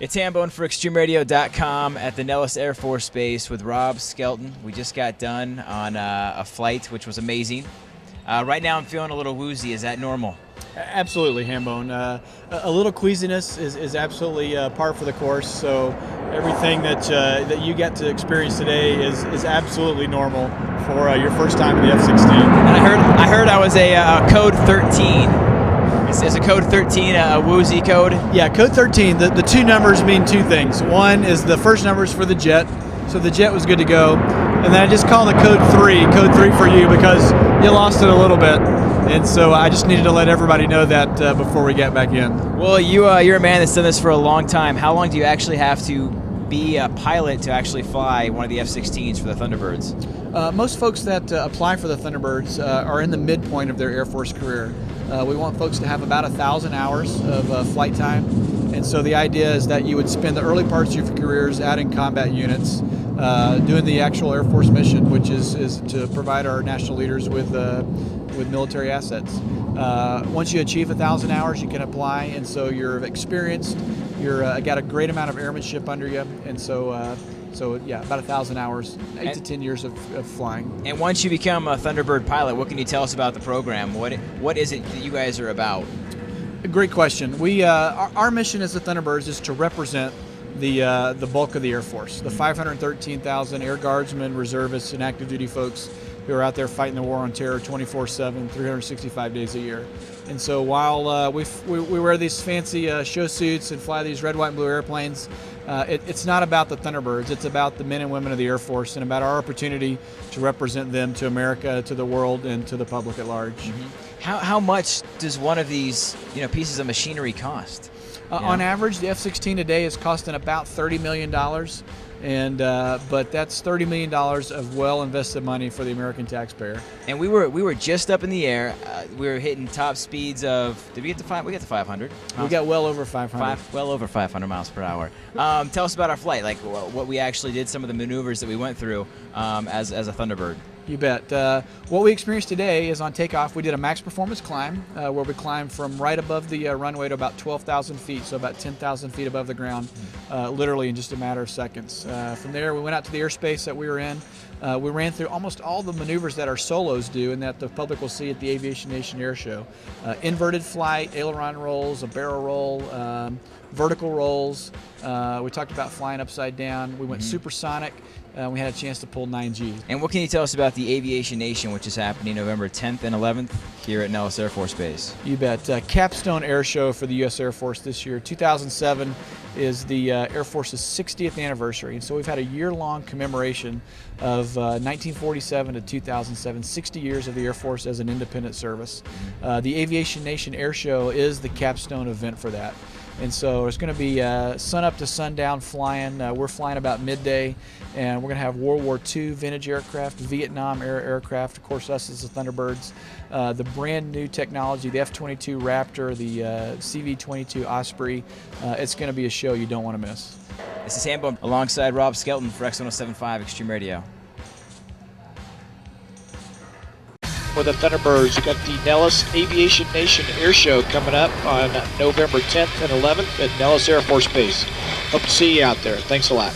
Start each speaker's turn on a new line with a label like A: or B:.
A: It's Hambone for ExtremeRadio.com at the Nellis Air Force Base with Rob Skelton. We just got done on a flight, which was amazing. Right now I'm feeling a little woozy. Is that normal?
B: Absolutely, Hambone. A little queasiness is absolutely par for the course. So everything that you get to experience today is absolutely normal for your first time in the F-16.
A: And I heard I was a code 13. Is a code 13 a woozy code?
B: Yeah, code 13. The two numbers mean two things. One is the first number is for the jet, so the jet was good to go. And then I just call the code 3 for you because you lost it a little bit. And so I just needed to let everybody know that before we get back in.
A: Well, you're a man that's done this for a long time. How long do you actually have to be a pilot to actually fly one of the F-16s for the Thunderbirds?
B: Most folks that apply for the Thunderbirds are in the midpoint of their Air Force career. We want folks to have about 1,000 hours of flight time. And so the idea is that you would spend the early parts of your careers out in combat units, doing the actual Air Force mission, which is to provide our national leaders with military assets. Once you achieve 1,000 hours, you can apply, and so you're experienced. You're got a great amount of airmanship under you, and so yeah, about 1,000 hours, 8 to 10 years of flying.
A: And once you become a Thunderbird pilot, what can you tell us about the program? What is it that you guys are about?
B: Great question. Our mission as the Thunderbirds is to represent the bulk of the Air Force, the 513,000 Air Guardsmen, reservists, and active duty folks who are out there fighting the war on terror 24/7, 365 days a year. And so while we wear these fancy show suits and fly these red, white, and blue airplanes, it's not about the Thunderbirds. It's about the men and women of the Air Force and about our opportunity to represent them to America, to the world, and to the public at large.
A: Mm-hmm. How much does one of these pieces of machinery cost?
B: On average, the F-16 today is costing about $30 million. But that's $30 million of well-invested money for the American taxpayer.
A: And we were just up in the air. We were hitting top speeds of. Did we get to 5? We got to 500.
B: We got well over 500.
A: Well over 500 miles per hour. Tell us about our flight, like what we actually did, some of the maneuvers that we went through as a Thunderbird.
B: You bet. What we experienced today is on takeoff, we did a max performance climb where we climbed from right above the runway to about 12,000 feet, so about 10,000 feet above the ground, literally in just a matter of seconds. From there, we went out to the airspace that we were in. We ran through almost all the maneuvers that our solos do and that the public will see at the Aviation Nation Airshow. Inverted flight, aileron rolls, a barrel roll, vertical rolls. We talked about flying upside down. We went supersonic. We had a chance to pull 9G.
A: And what can you tell us about the Aviation Nation, which is happening November 10th and 11th here at Nellis Air Force Base?
B: You bet. Capstone Air Show for the U.S. Air Force this year. 2007 is the Air Force's 60th anniversary. And so we've had a year-long commemoration of 1947 to 2007, 60 years of the Air Force as an independent service. The Aviation Nation Airshow is the capstone event for that. And so it's going to be sun up to sundown flying. We're flying about midday, and we're going to have World War II vintage aircraft, Vietnam era aircraft, of course us as the Thunderbirds, the brand new technology, the F-22 Raptor, the CV-22 Osprey. It's going to be a show you don't want to miss.
A: This is Hambone alongside Rob Skelton for X107.5 Extreme Radio.
C: For the Thunderbirds, you got the Nellis Aviation Nation Airshow coming up on November 10th and 11th at Nellis Air Force Base. Hope to see you out there. Thanks a lot.